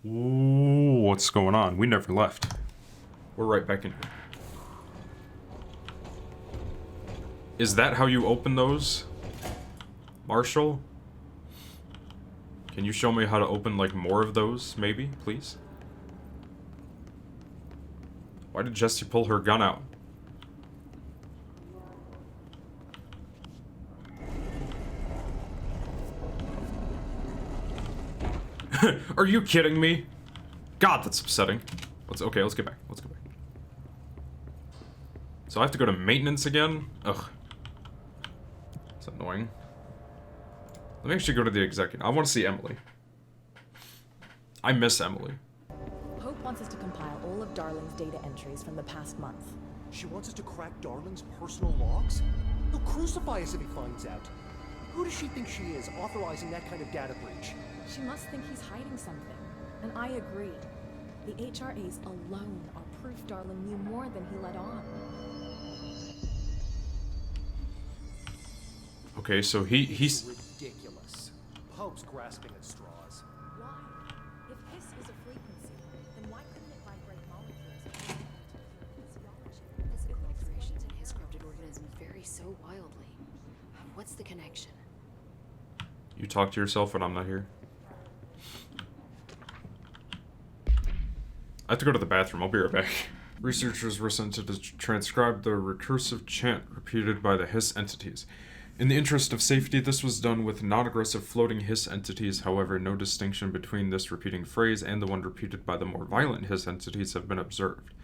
Ooh, what's going on? We never left. We're right back in here. Is that how you open those? Marshall? Can you show me how to open, like, more of those, maybe, please? Why did Jessie pull her gun out? Are you kidding me? God, that's upsetting. Okay, let's get back. Let's go back. So I have to go to maintenance again? Ugh. It's annoying. Let me actually go to the executive. I want to see Emily. I miss Emily. Hope wants us to compile all of Darling's data entries from the past month. She wants us to crack Darling's personal logs? He'll crucify us if he finds out. Who does she think she is, authorizing that kind of data breach? She must think he's hiding something. And I agree. The HRAs alone are proof Darling knew more than he let on. Okay, so he's ridiculous. Pope's grasping at straws. Why? If hiss is a frequency, then why couldn't it vibrate molecules? Physical alterations in his corrupted organisms vary so wildly. What's the connection? You talk to yourself when I'm not here. I have to go to the bathroom. I'll be right back. Researchers were sent to transcribe the recursive chant repeated by the hiss entities. In the interest of safety, this was done with non-aggressive floating hiss entities. However, no distinction between this repeating phrase and the one repeated by the more violent hiss entities have been observed.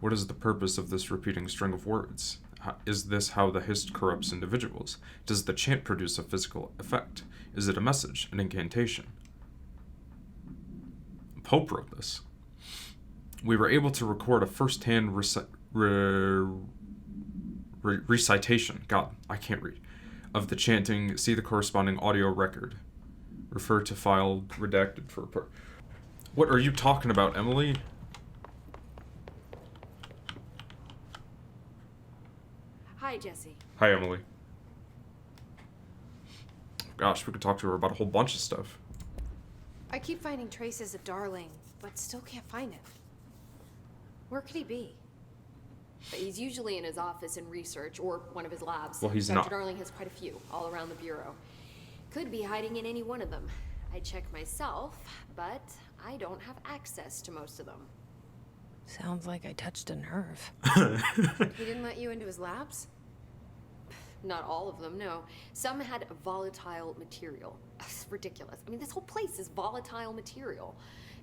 What is the purpose of this repeating string of words? Is this how the hiss corrupts individuals? Does the chant produce a physical effect? Is it a message, an incantation? Pope wrote this. We were able to record a first-hand recitation. God, I can't read. Of the chanting. See the corresponding audio record. Refer to file redacted for. What are you talking about, Emily? Hi, Jessie. Hi, Emily. Gosh, we could talk to her about a whole bunch of stuff. I keep finding traces of Darling, but still can't find him. Where could he be? But he's usually in his office in research or one of his labs. Well, he's Dr. not. Darling has quite a few all around the bureau. Could be hiding in any one of them. I check myself, but I don't have access to most of them. Sounds like I touched a nerve. He didn't let you into his labs? Not all of them, no. Some had volatile material. It's ridiculous. I mean, this whole place is volatile material.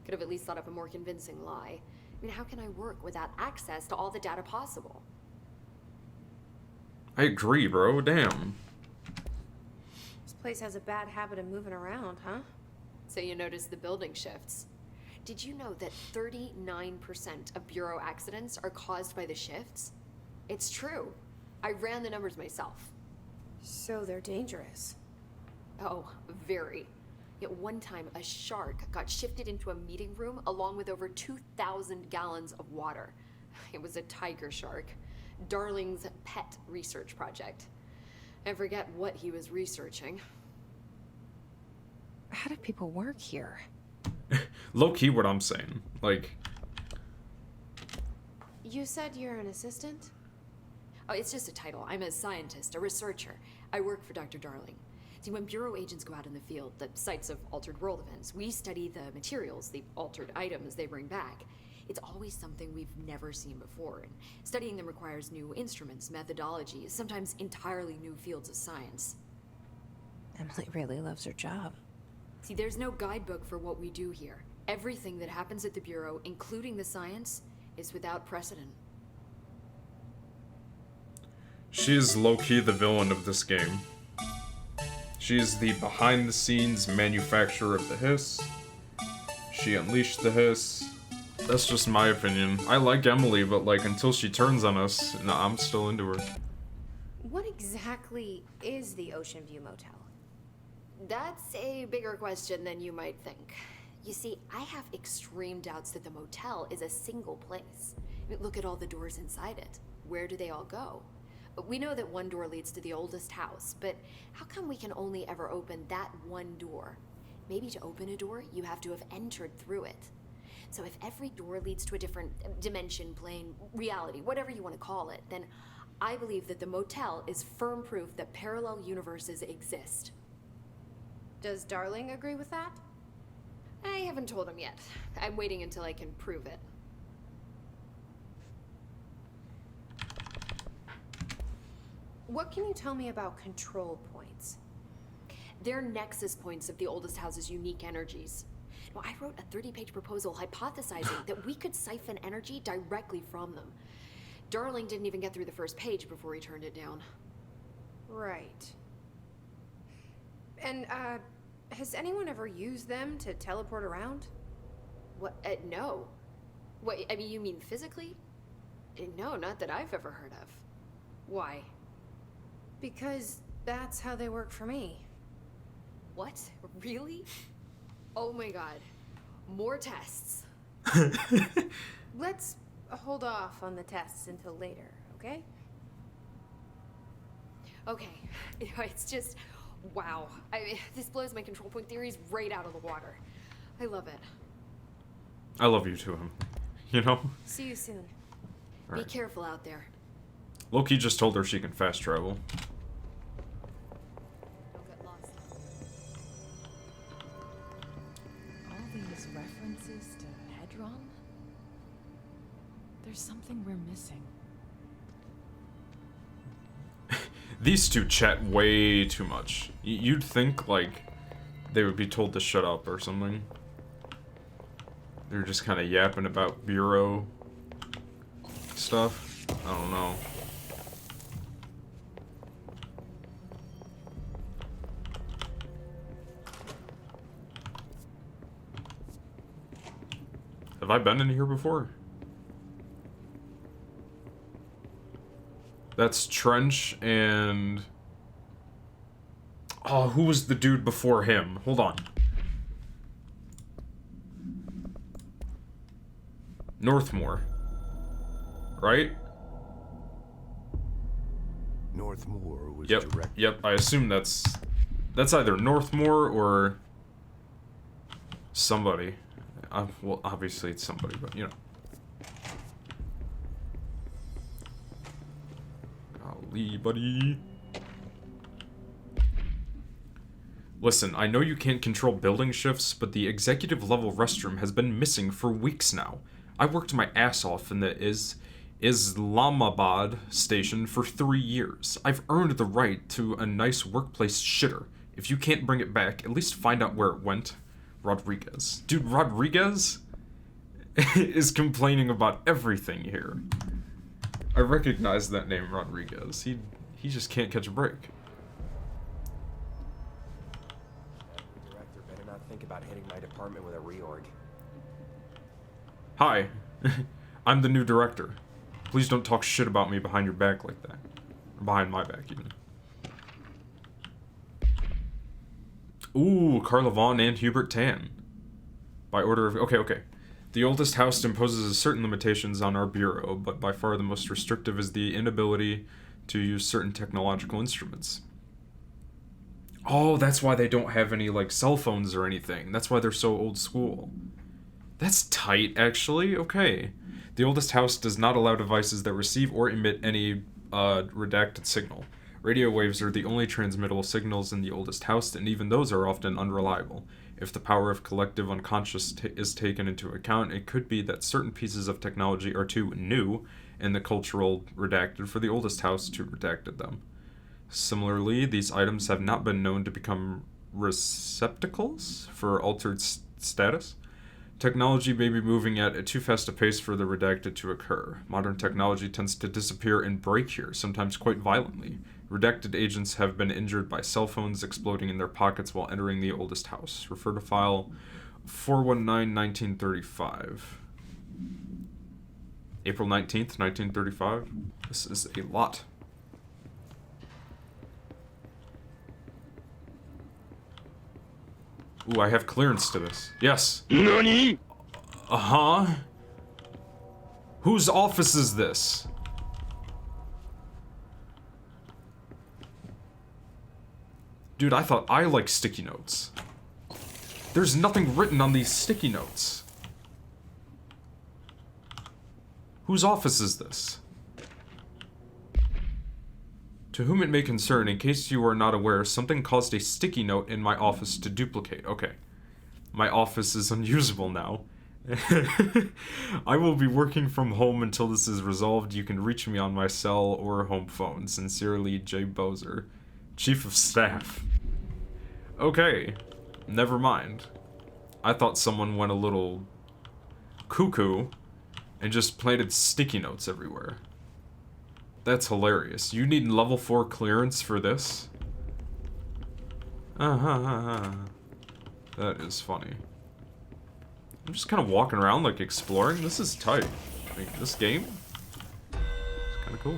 Could have at least thought up a more convincing lie. I mean, how can I work without access to all the data possible? I agree, bro. Damn. This place has a bad habit of moving around, huh? So you notice the building shifts. Did you know that 39% of bureau accidents are caused by the shifts? It's true. I ran the numbers myself. So they're dangerous. Oh, very. Yet one time, a shark got shifted into a meeting room along with over 2,000 gallons of water. It was a tiger shark. Darling's pet research project. I forget what he was researching. How do people work here? Low-key what I'm saying. Like... You said you're an assistant? Oh, it's just a title. I'm a scientist, a researcher. I work for Dr. Darling. See, when Bureau agents go out in the field, the sites of altered world events, we study the materials, the altered items they bring back. It's always something we've never seen before, and studying them requires new instruments, methodologies, sometimes entirely new fields of science. Emily really loves her job. See, there's no guidebook for what we do here. Everything that happens at the Bureau, including the science, is without precedent. She is low-key the villain of this game. She is the behind-the-scenes manufacturer of the hiss. She unleashed the hiss. That's just my opinion. I like Emily, but like until she turns on us, nah, I'm still into her. What exactly is the Ocean View Motel? That's a bigger question than you might think. You see, I have extreme doubts that the motel is a single place. I mean, look at all the doors inside it. Where do they all go? We know that one door leads to the oldest house, but how come we can only ever open that one door? Maybe to open a door, you have to have entered through it. So if every door leads to a different dimension, plane, reality, whatever you want to call it, then I believe that the motel is firm proof that parallel universes exist. Does Darling agree with that? I haven't told him yet. I'm waiting until I can prove it. What can you tell me about control points? They're nexus points of the oldest house's unique energies. Now, I wrote a 30-page proposal hypothesizing that we could siphon energy directly from them. Darling didn't even get through the first page before he turned it down. Right. And, has anyone ever used them to teleport around? What? No. What, I mean, you mean physically? No, not that I've ever heard of. Why? Because that's how they work for me. What? Really? Oh my god. More tests. Let's hold off on the tests until later, okay? Okay. It's just, wow. This blows my control point theories right out of the water. I love it. I love you too, him. You know? See you soon. Be careful out there. Loki just told her she can fast travel. Don't get lost. All these references to Hedron? There's something we're missing. These two chat way too much. You'd think, like, they would be told to shut up or something. They're just kind of yapping about bureau stuff. I don't know. Have I been in here before? That's Trench and... Oh, who was the dude before him? Hold on. Northmore. Right? Northmore was Yep, direct. yep, I assume that's either Northmore or somebody. Well, obviously it's somebody, but, you know. Golly, buddy. Listen, I know you can't control building shifts, but the executive level restroom has been missing for weeks now. I worked my ass off in the Islamabad station for 3 years. I've earned the right to a nice workplace shitter. If you can't bring it back, at least find out where it went. Rodriguez. Dude, Rodriguez is complaining about everything here. I recognize that name, Rodriguez. He just can't catch a break. The director better not think about hitting my department with a reorg. Hi, I'm the new director. Please don't talk shit about me behind your back like that. Or behind my back, even. Ooh, Carla Vaughn and Hubert Tan. By order of... Okay. The oldest house imposes certain limitations on our bureau, but by far the most restrictive is the inability to use certain technological instruments. Oh, that's why they don't have any, like, cell phones or anything. That's why they're so old school. That's tight, actually. Okay. The oldest house does not allow devices that receive or emit any redacted signal. Radio waves are the only transmittable signals in the oldest house, and even those are often unreliable. If the power of collective unconscious is taken into account, it could be that certain pieces of technology are too new and the cultural redacted for the oldest house to redacted them. Similarly, these items have not been known to become receptacles for altered status. Technology may be moving at too fast a pace for the redacted to occur. Modern technology tends to disappear and break here, sometimes quite violently. Redacted agents have been injured by cell phones exploding in their pockets while entering the oldest house. Refer to file 419-1935. April 19th, 1935. This is a lot. Ooh, I have clearance to this. Yes. NANI? Uh-huh. Whose office is this? Dude, I thought I liked sticky notes. There's nothing written on these sticky notes. Whose office is this? To whom it may concern, in case you are not aware, something caused a sticky note in my office to duplicate. Okay. My office is unusable now. I will be working from home until this is resolved. You can reach me on my cell or home phone. Sincerely, J. Bozer, Chief of Staff. Okay. Never mind. I thought someone went a little cuckoo and just planted sticky notes everywhere. That's hilarious. You need level 4 clearance for this? That is funny. I'm just kind of walking around, like, exploring. This is tight. Like, this game is kind of cool.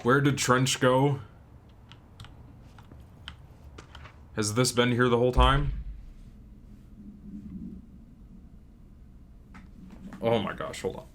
Where did Trench go? Has this been here the whole time? Oh my gosh, hold on.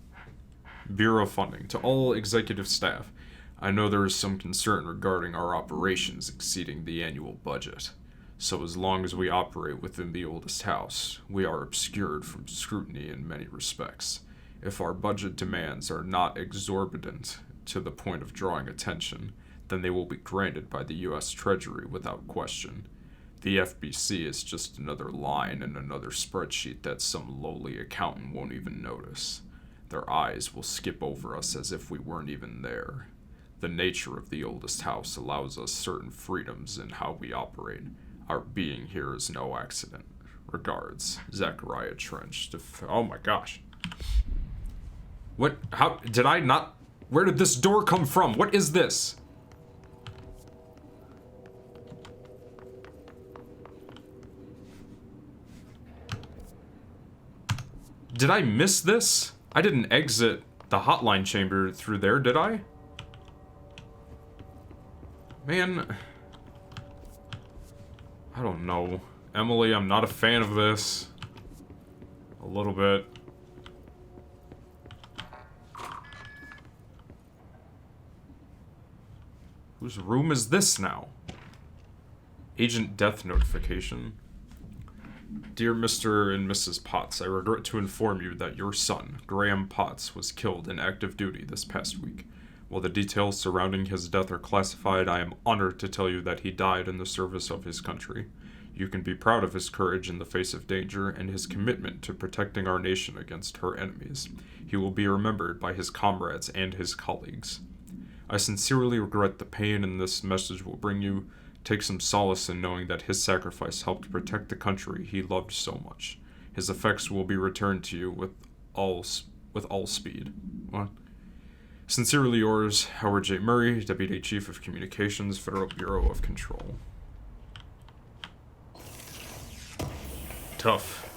Bureau funding. To all executive staff, I know there is some concern regarding our operations exceeding the annual budget. So as long as we operate within the oldest house, we are obscured from scrutiny in many respects. If our budget demands are not exorbitant to the point of drawing attention, then they will be granted by the U.S. Treasury without question. The FBC is just another line in another spreadsheet that some lowly accountant won't even notice. Their eyes will skip over us as if we weren't even there. The nature of the oldest house allows us certain freedoms in how we operate. Our being here is no accident. Regards, Zachariah Trench. Oh my gosh. What? How did I not? Where did this door come from? What is this? Did I miss this? I didn't exit the hotline chamber through there, did I? Man. I don't know. Emily, I'm not a fan of this. A little bit. Whose room is this now? Agent death notification. Dear Mr. and Mrs. Potts, I regret to inform you that your son, Graham Potts, was killed in active duty this past week. While the details surrounding his death are classified, I am honored to tell you that he died in the service of his country. You can be proud of his courage in the face of danger and his commitment to protecting our nation against her enemies. He will be remembered by his comrades and his colleagues. I sincerely regret the pain and this message will bring you. Take some solace in knowing that his sacrifice helped protect the country he loved so much. His effects will be returned to you with all speed. What? Sincerely yours, Howard J. Murray, Deputy Chief of Communications, Federal Bureau of Control. Tough.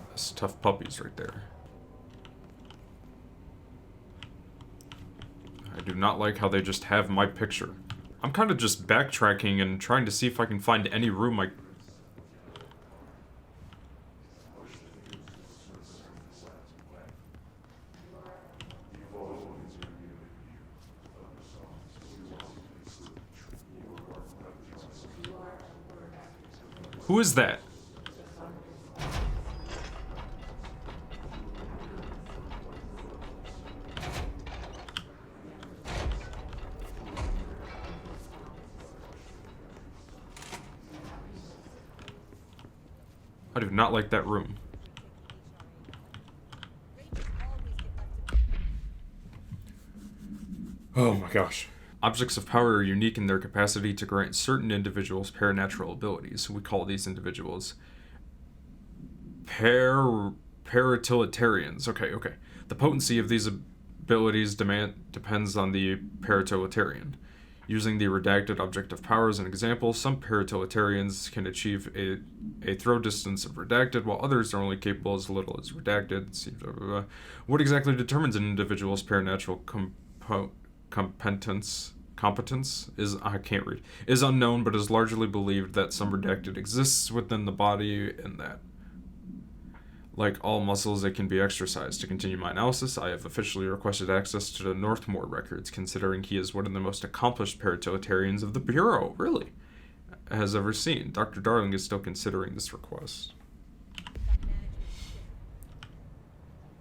That's tough puppies right there. I do not like how they just have my picture. I'm kind of just backtracking and trying to see if I can find any room I... Who is that? I do not like that room. Oh my gosh. Objects of power are unique in their capacity to grant certain individuals paranatural abilities. We call these individuals paratiliterians. Okay. The potency of these abilities depends on the paratiliterian. Using the redacted object of power as an example, some paratiliterians can achieve a throw distance of redacted, while others are only capable as little as redacted. What exactly determines an individual's paranatural competence is is unknown, but is largely believed that some redacted exists within the body, and that Like all muscles, they can be exercised. To continue my analysis, I have officially requested access to the Northmore records, considering he is one of the most accomplished paratotalitarians of the Bureau, really, has ever seen. Dr. Darling is still considering this request.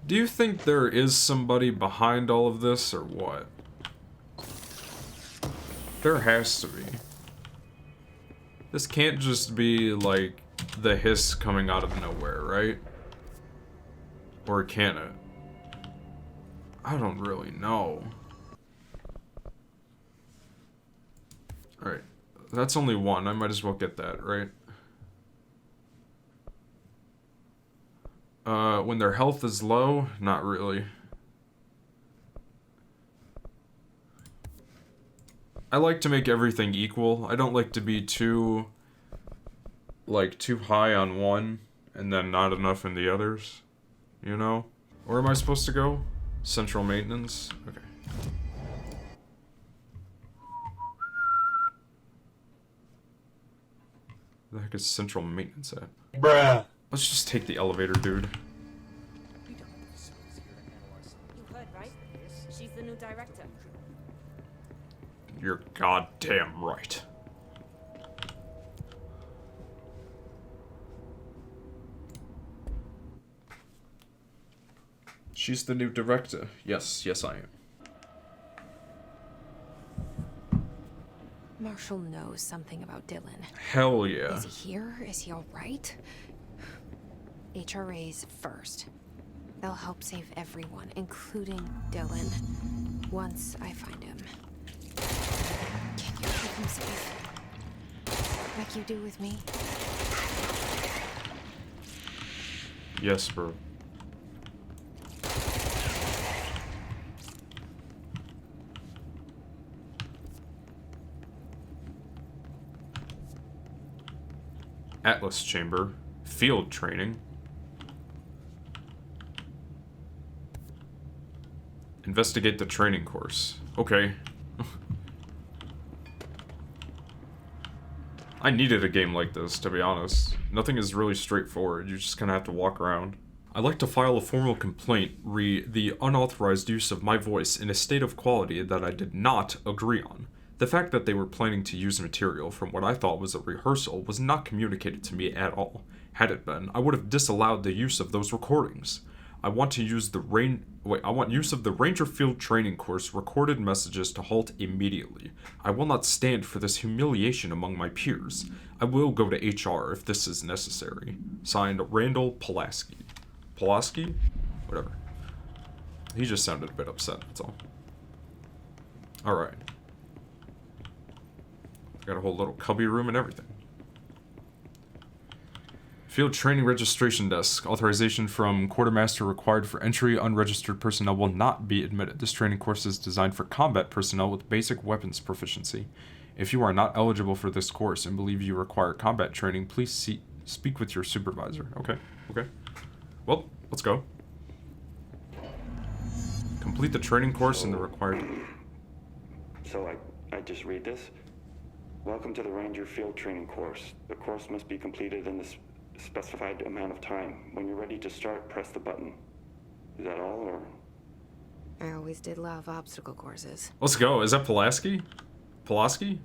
Do you think there is somebody behind all of this, or what? There has to be. This can't just be, like, the hiss coming out of nowhere, right? Or can it? I don't really know. Alright. That's only one. I might as well get that, right? When their health is low? Not really. I like to make everything equal. I don't like to be too high on one and then not enough in the others. You know? Where am I supposed to go? Central maintenance? Okay. Where the heck is central maintenance at? Bruh. Let's just take the elevator, dude. You heard, right? She's the new director. You're goddamn right. She's the new director. Yes, yes I am. Marshall knows something about Dylan. Hell yeah. Is he here? Is he alright? HRAs first. They'll help save everyone, including Dylan, once I find him. Can you keep him safe? Like you do with me? Yes, bro. Atlas Chamber. Field training. Investigate the training course. Okay. I needed a game like this, to be honest. Nothing is really straightforward. You just kind of have to walk around. I'd like to file a formal complaint re the unauthorized use of my voice in a state of quality that I did not agree on. The fact that they were planning to use material from what I thought was a rehearsal was not communicated to me at all. Had it been, I would have disallowed the use of those recordings. I want use of the Ranger Field Training Course recorded messages to halt immediately. I will not stand for this humiliation among my peers. I will go to HR if this is necessary. Signed, Randall Pulaski. Pulaski? Whatever. He just sounded a bit upset, that's all. Alright. Got a whole little cubby room and everything. Field Training Registration Desk. Authorization from Quartermaster required for entry. Unregistered personnel will not be admitted. This training course is designed for combat personnel with basic weapons proficiency. If you are not eligible for this course and believe you require combat training, please speak with your supervisor. Okay, okay. Well, let's go. Complete the training course in the required... So I just read this? Welcome to the Ranger Field Training Course. The course must be completed in the specified amount of time. When you're ready to start, press the button. Is that all, or? I always did love obstacle courses. Let's go. Is that Pulaski? Pulaski?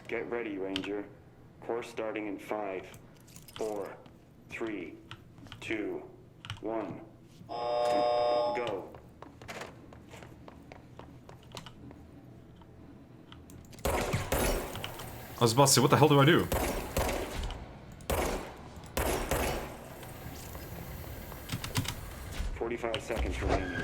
Get ready, Ranger. Course starting in 5, 4, 3, 2, 1. Go. I was about to say, what the hell do I do? "45 seconds remaining."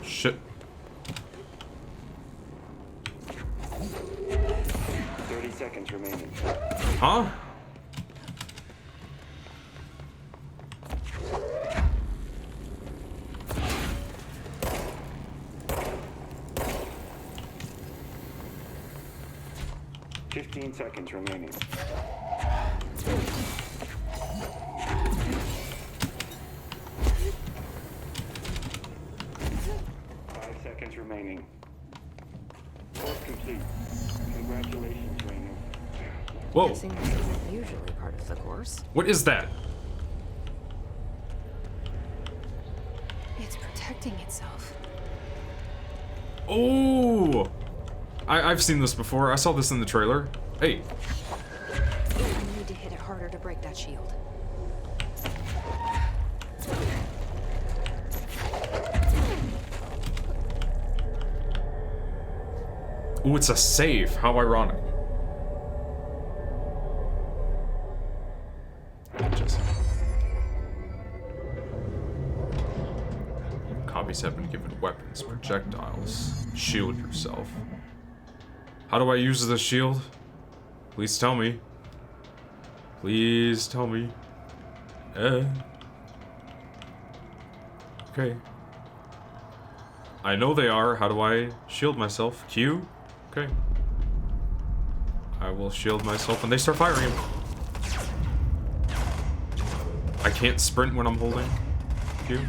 Shit. 30 seconds remaining. Huh? Seconds remaining. seconds remaining. Course complete. Congratulations, Rainer. Whoa. Guessing this isn't usually part of the course. What is that? It's protecting itself. Oh! I've seen this before. I saw this in the trailer. Hey. I need to hit it harder to break that shield. Ooh, it's a save. How ironic. Copies have been given weapons, projectiles. Shield yourself. How do I use the shield? Please tell me. Please tell me. Okay. I know they are. How do I shield myself? Q? Okay. I will shield myself when they start firing. I can't sprint when I'm holding Q.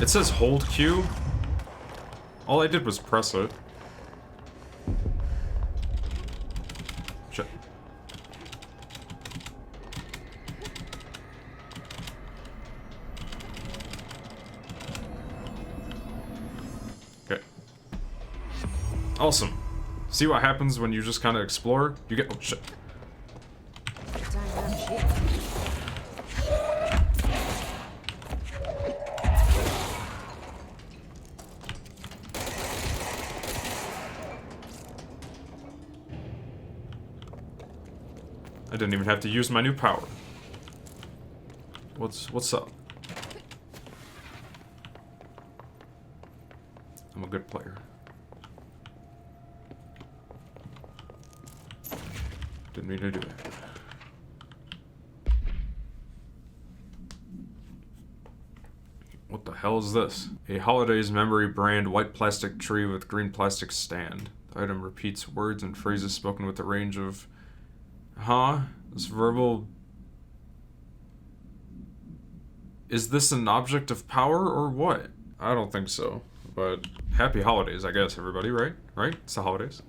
It says hold Q. All I did was press it. Shit. Okay. Awesome. See what happens when you just kind of explore? You get... Oh, shit. I didn't even have to use my new power. What's up? I'm a good player. Didn't mean to do that. What the hell is this? A holidays memory brand white plastic tree with green plastic stand. The item repeats words and phrases spoken with a range of... Huh? This verbal... Is this an object of power or what? I don't think so. But happy holidays, I guess, everybody, right? Right? It's the holidays.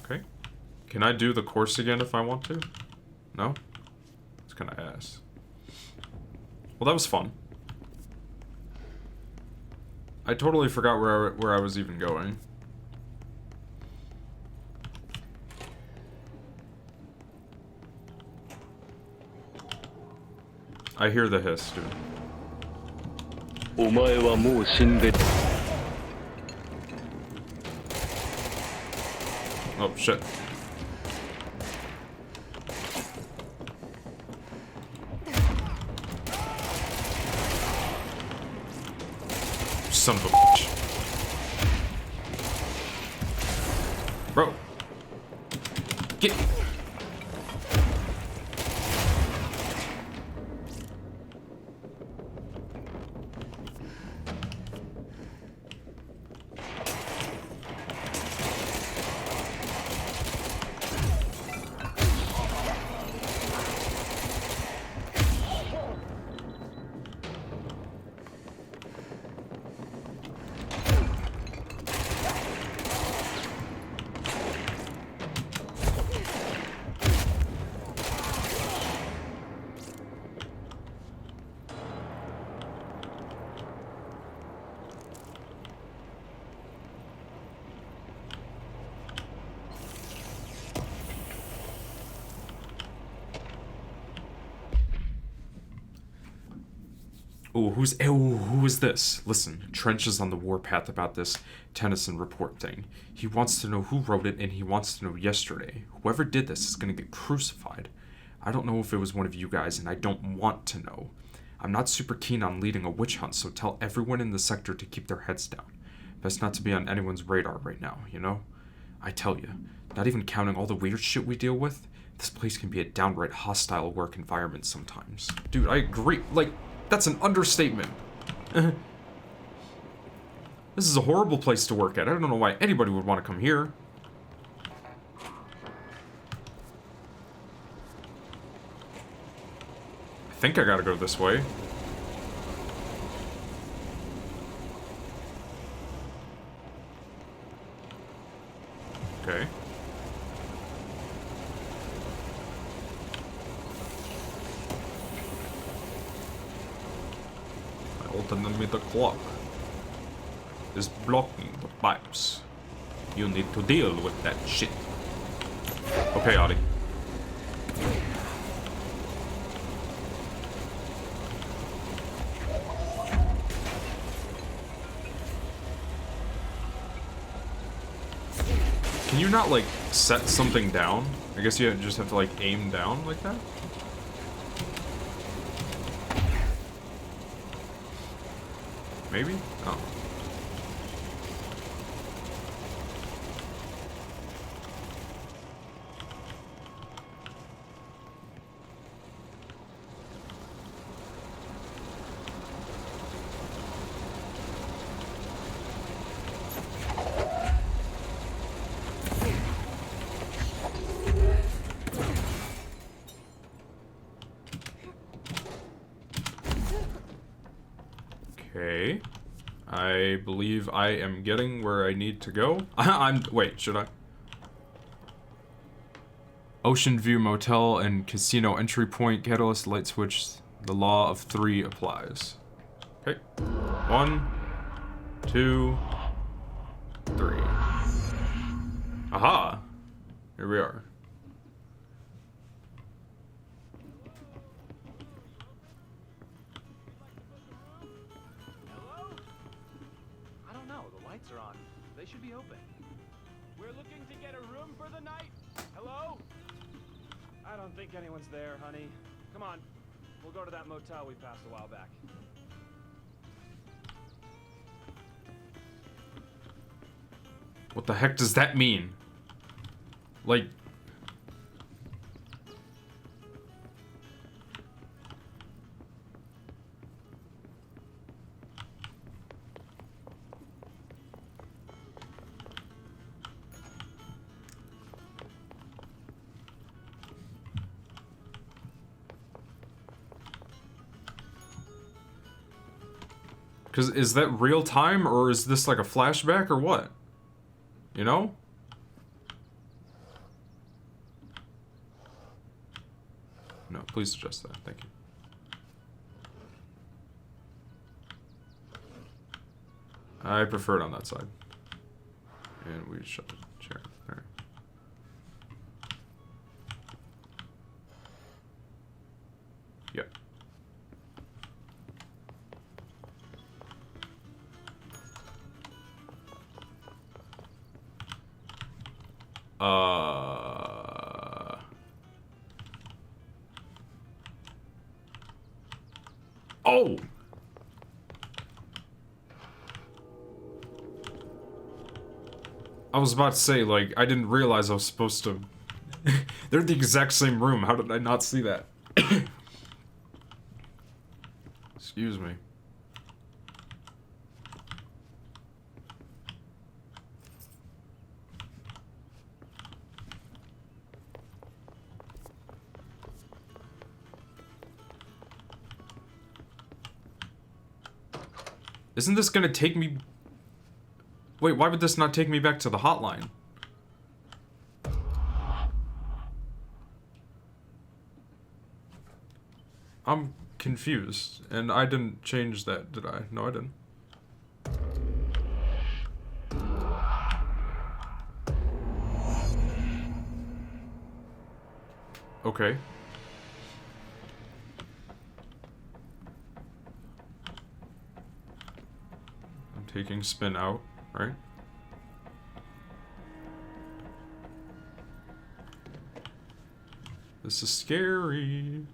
Okay. Can I do the course again if I want to? No? It's kind of ass. Well, that was fun. I totally forgot where I was even going. I hear the hiss, dude. Oh, shit. Son of a bitch. Bro. Get... Ooh, who is this? Listen, Trench is on the warpath about this Tennyson report thing. He wants to know who wrote it, and he wants to know yesterday. Whoever did this is gonna get crucified. I don't know if it was one of you guys, and I don't want to know. I'm not super keen on leading a witch hunt, so tell everyone in the sector to keep their heads down. Best not to be on anyone's radar right now, you know? I tell you, not even counting all the weird shit we deal with, this place can be a downright hostile work environment sometimes. Dude, I agree. Like, that's an understatement. This is a horrible place to work at. I don't know why anybody would want to come here. I think I gotta go this way. Okay. Ultimately, the clock is blocking the pipes. You need to deal with that shit. Okay, Audie. Can you not, like, set something down? I guess you just have to, like, aim down like that? Maybe? Oh. Okay. I believe I am getting where I need to go. Wait, should I? Ocean View Motel and Casino Entry Point, Catalyst Light Switch. The law of 3 applies. Okay. 1, 2, 3. Aha! Here we are. Are on. They should be open. We're looking to get a room for the night. Hello? I don't think anyone's there, honey. Come on. We'll go to that motel we passed a while back. What the heck does that mean? Like... Because is that real time, or is this like a flashback, or what? You know? No, please adjust that. Thank you. I prefer it on that side. And we shut the chair. All right. Yep. Oh! I was about to say, like, I didn't realize I was supposed to... They're the exact same room. How did I not see that? Excuse me. Isn't this gonna take me... Wait, why would this not take me back to the hotline? I'm confused, and I didn't change that, did I? No, I didn't. Okay. Taking spin out, right? This is scary.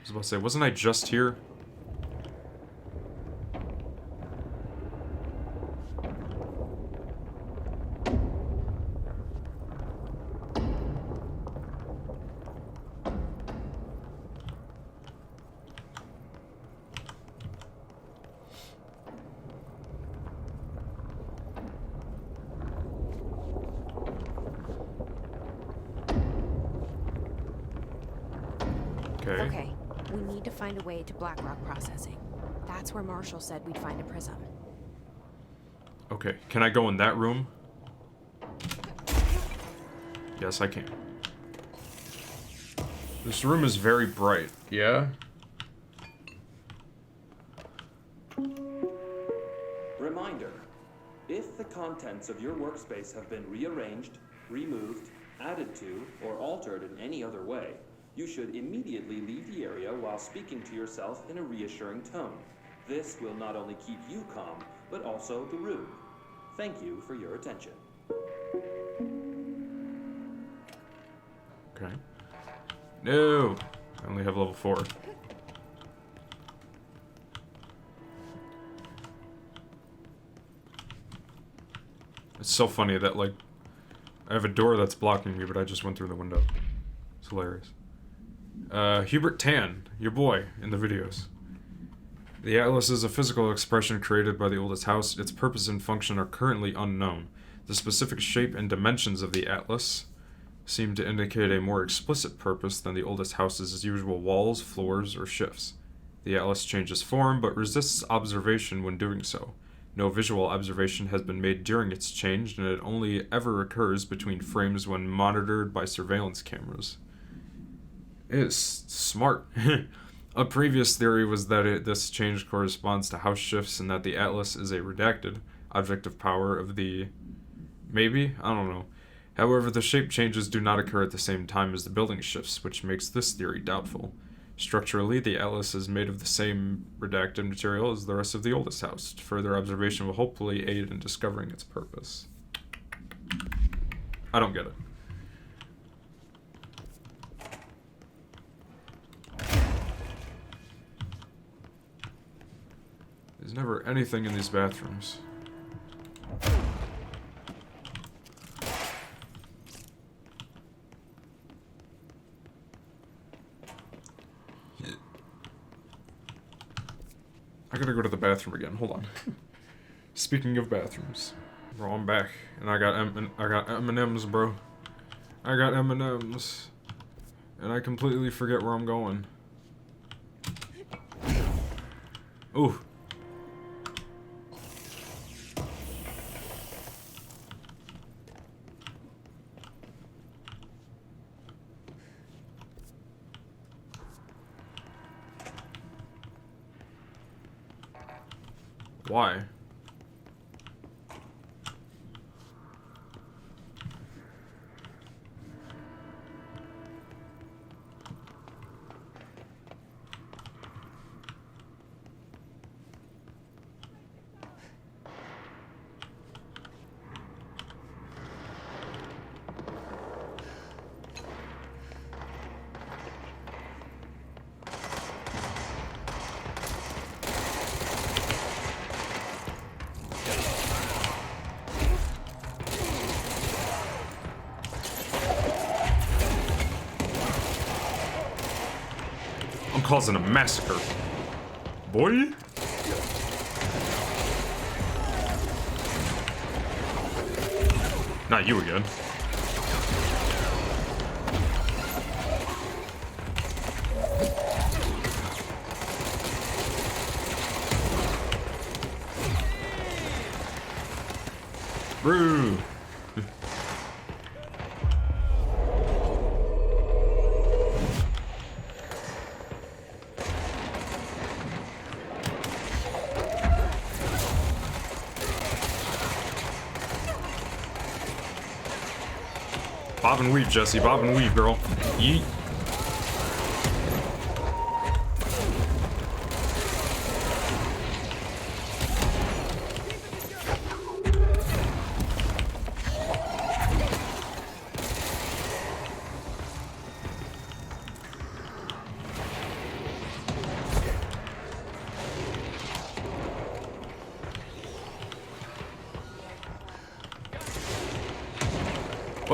was about to say, wasn't I just here? Okay, we need to find a way to Blackrock processing. That's where Marshall said we'd find a prism. Okay, can I go in that room? Yes, I can. This room is very bright, yeah? Reminder, if the contents of your workspace have been rearranged, removed, added to, or altered in any other way, you should immediately leave the area while speaking to yourself in a reassuring tone. This will not only keep you calm, but also the room. Thank you for your attention. Okay. No! I only have level 4. It's so funny that, like, I have a door that's blocking me, but I just went through the window. It's hilarious. Hubert Tan, your boy, in the videos. The Atlas is a physical expression created by the oldest house. Its purpose and function are currently unknown. The specific shape and dimensions of the Atlas seem to indicate a more explicit purpose than the oldest house's usual walls, floors, or shifts. The Atlas changes form, but resists observation when doing so. No visual observation has been made during its change, and it only ever occurs between frames when monitored by surveillance cameras. It is smart. A previous theory was that this change corresponds to house shifts and that the Atlas is a redacted object of power of the... Maybe? I don't know. However, the shape changes do not occur at the same time as the building shifts, which makes this theory doubtful. Structurally, the Atlas is made of the same redacted material as the rest of the oldest house. Further observation will hopefully aid in discovering its purpose. I don't get it. There's never anything in these bathrooms. I gotta go to the bathroom again. Hold on. Speaking of bathrooms, bro, I'm back, and I got M&Ms, bro. I got M&Ms, and I completely forget where I'm going. Ooh. Why? I'm causing a massacre. Boy? Not you again. Brew. Bob and weave, Jesse. Bob and weave, girl. Yeet.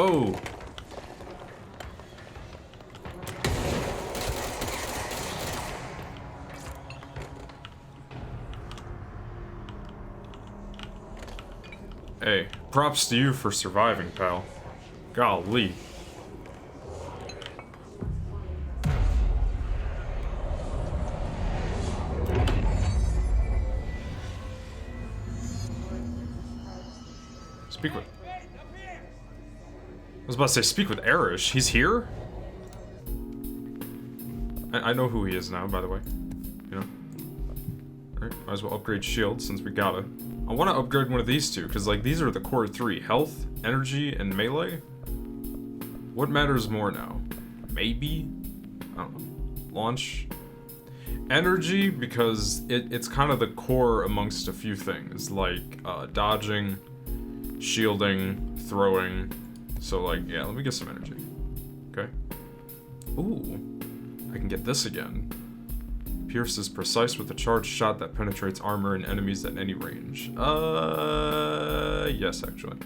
Whoa! Hey, props to you for surviving, pal. Golly. Speak with... I was about to say, speak with Arish. He's here? I know who he is now, by the way. You know? Alright, might as well upgrade shield since we got it. I want to upgrade one of these two, because, like, these are the core three. Health, energy, and melee? What matters more now? Maybe? I don't know. Launch? Energy, because it's kind of the core amongst a few things, like, dodging, shielding, throwing. So, like, yeah, let me get some energy. Okay. Ooh. I can get this again. Pierce is precise with a charged shot that penetrates armor and enemies at any range. Yes, actually.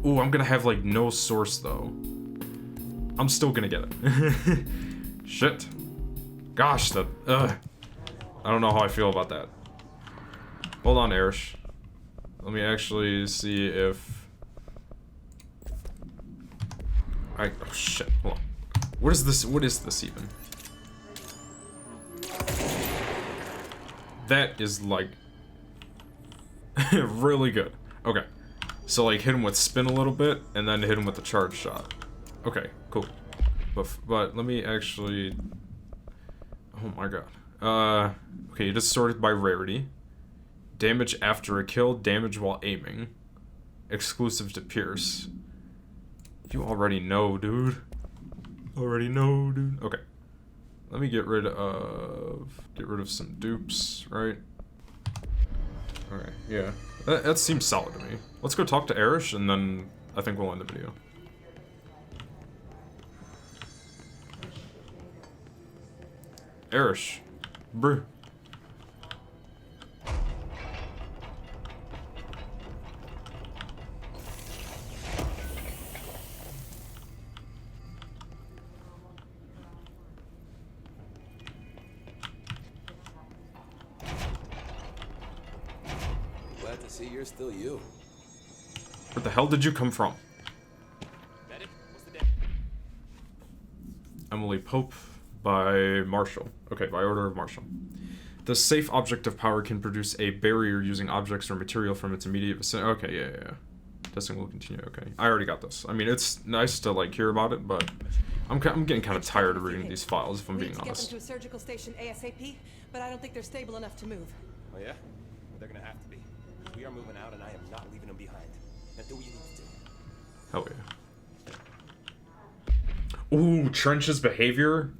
Ooh, I'm gonna have, like, no source, though. I'm still gonna get it. Shit. Gosh, that, I don't know how I feel about that. Hold on, Arish. Let me actually see if... oh shit, hold on. What is this even? That is, like, really good. Okay. So, like, hit him with spin a little bit, and then hit him with the charge shot. Okay, cool. But let me actually... Oh my god. Okay, it is sorted by rarity. Damage after a kill, damage while aiming. Exclusive to Pierce. You already know, dude. Okay. Let me get rid of some dupes, right? Okay, yeah. That seems solid to me. Let's go talk to Arish, and then I think we'll end the video. Arish. Bruh. Glad to see you're still you. Where the hell did you come from? Emily Pope by Marshall. Okay, by order of Marshall. The safe object of power can produce a barrier using objects or material from its immediate vicinity. Okay, yeah. Testing will continue. Okay, I already got this. I mean, it's nice to, like, hear about it, but I'm getting kind of tired of reading these files, if I'm being honest. We need to get them to a surgical station ASAP, but I don't think they're stable enough to move. Oh yeah? Well, they're gonna have to be. We are moving out, and I am not leaving them behind. Now do what you need to do. Hell yeah. Ooh, Trench's behavior.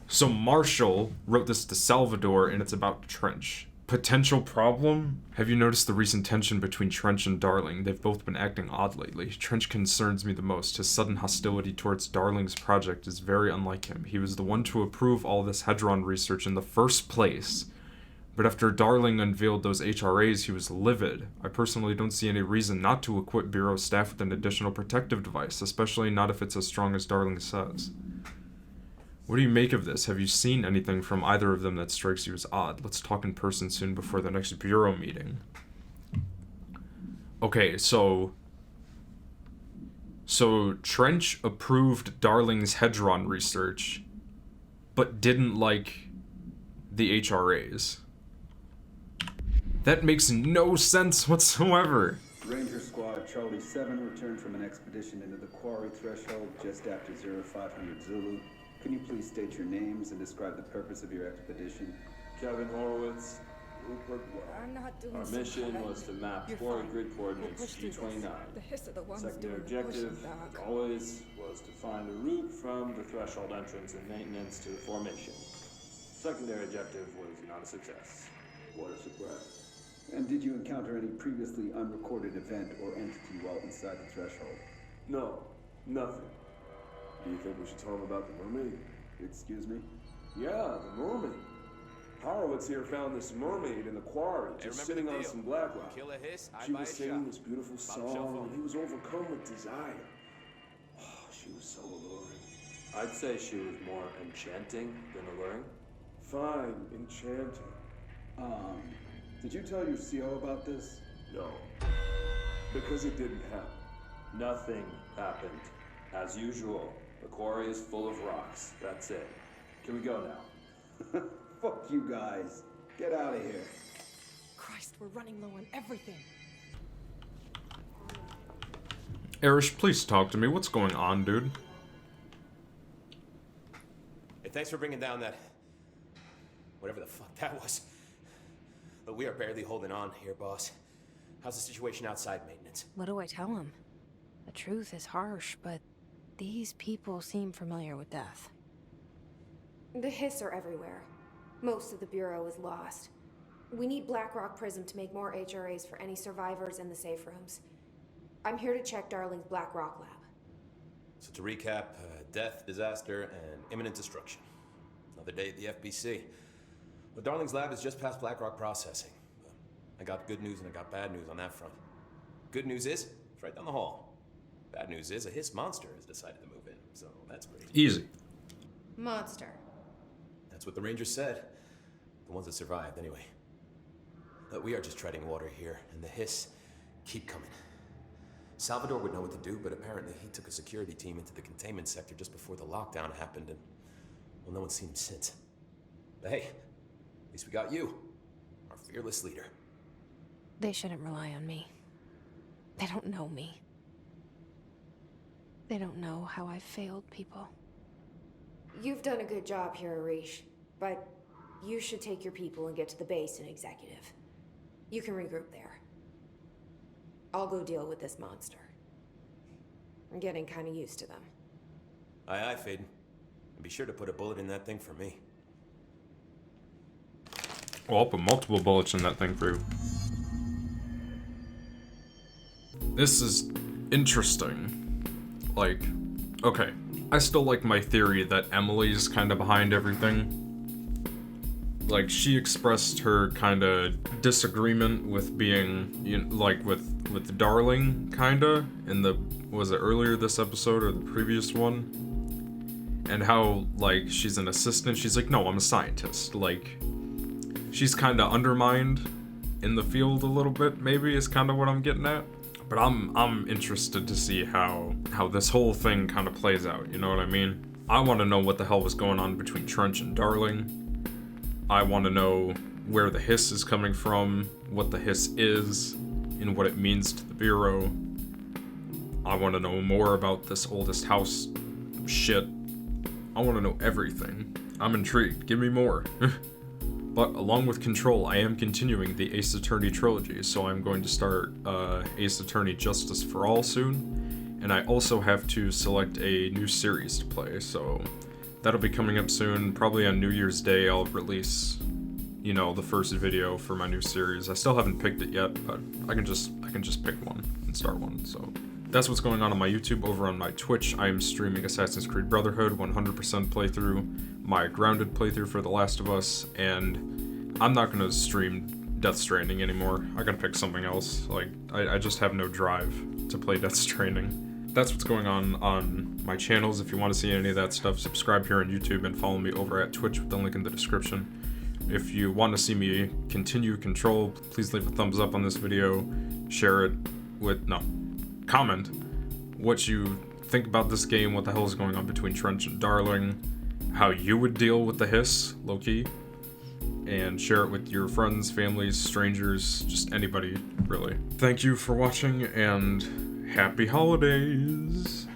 So Marshall wrote this to Salvador, and it's about Trench. Potential problem? Have you noticed the recent tension between Trench and Darling? They've both been acting odd lately. Trench concerns me the most. His sudden hostility towards Darling's project is very unlike him. He was the one to approve all this Hedron research in the first place. But after Darling unveiled those HRAs, he was livid. I personally don't see any reason not to equip Bureau staff with an additional protective device, especially not if it's as strong as Darling says. What do you make of this? Have you seen anything from either of them that strikes you as odd? Let's talk in person soon before the next Bureau meeting. Okay, so Trench approved Darling's Hedron research, but didn't like the HRAs. That makes no sense whatsoever. Ranger Squad Charlie 7 returned from an expedition into the quarry threshold just after 0500 Zulu. Can you please state your names and describe the purpose of your expedition? Kevin Horowitz, Rupert. I'm not doing Our mission was to map quarry grid coordinates G29. The hiss of the ones Secondary doing the objective, pushing back. as always, was to find a route from the threshold entrance and maintenance to the formation. Secondary objective was not a success. What a surprise. And did you encounter any previously unrecorded event or entity while inside the threshold? No, nothing. Do you think we should tell him about the mermaid? Excuse me? Yeah, the mermaid. Horowitz here found this mermaid in the quarry, just sitting on some black rock. Kill a hiss, I She buy was a singing shot. this beautiful Bottom shelf song, only. and he was overcome with desire. She was so alluring. I'd say she was more enchanting than alluring. Fine, enchanting. Did you tell your CO about this? No. Because it didn't happen. Nothing happened. As usual, the quarry is full of rocks. That's it. Can we go now? Fuck you guys. Get out of here. Christ, we're running low on everything. Arish, please talk to me. What's going on, dude? Hey, thanks for bringing down that... whatever the fuck that was. But we are barely holding on here, boss. How's the situation outside maintenance? What do I tell him? The truth is harsh, but these people seem familiar with death. The Hiss are everywhere. Most of the Bureau is lost. We need Blackrock Prism to make more HRAs for any survivors in the safe rooms. I'm here to check Darling's Blackrock lab. So to recap, death, disaster, and imminent destruction. Another day at the FBC. But Darling's lab is just past Blackrock processing. But I got good news and I got bad news on that front. Good news is, it's right down the hall. Bad news is, a Hiss monster has decided to move in, so that's great. Easy. Monster. That's what the Rangers said. The ones that survived, anyway. But we are just treading water here, and the Hiss keep coming. Salvador would know what to do, but apparently he took a security team into the containment sector just before the lockdown happened, and, well, no one's seen him since. But hey, at least we got you, our fearless leader. They shouldn't rely on me. They don't know me. They don't know how I've failed people. You've done a good job here, Arish, but you should take your people and get to the base in Executive. You can regroup there. I'll go deal with this monster. I'm getting kind of used to them. Aye, aye, Faden. And be sure to put a bullet in that thing for me. Well, I'll put multiple bullets in that thing for you. This is interesting. Like, okay. I still like my theory that Emily's kind of behind everything. Like, she expressed her kind of disagreement with being, you know, like, with Darling, kinda, in the, was it earlier this episode or the previous one? And how, like, she's an assistant. She's like, no, I'm a scientist. Like, she's kind of undermined in the field a little bit, maybe, is kind of what I'm getting at. But I'm interested to see how this whole thing kind of plays out, you know what I mean? I want to know what the hell was going on between Trench and Darling. I want to know where the Hiss is coming from, what the Hiss is, and what it means to the Bureau. I want to know more about this oldest house shit. I want to know everything. I'm intrigued. Give me more. But along with Control, I am continuing the Ace Attorney trilogy, so I'm going to start Ace Attorney Justice for All soon, and I also have to select a new series to play, so that'll be coming up soon. Probably on New Year's Day I'll release, you know, the first video for my new series. I still haven't picked it yet, but I can just pick one and start one, so that's what's going on my YouTube. Over on my Twitch, I am streaming Assassin's Creed Brotherhood 100% playthrough, my Grounded playthrough for The Last of Us, and I'm not going to stream Death Stranding anymore. I gotta pick something else. Like, I just have no drive to play Death Stranding. That's what's going on my channels. If you want to see any of that stuff, subscribe here on YouTube and follow me over at Twitch with the link in the description. If you want to see me continue Control, please leave a thumbs up on this video, share it with, comment what you think about this game, what the hell is going on between Trench and Darling, how you would deal with the Hiss, low-key, and share it with your friends, families, strangers, just anybody, really. Thank you for watching, and happy holidays!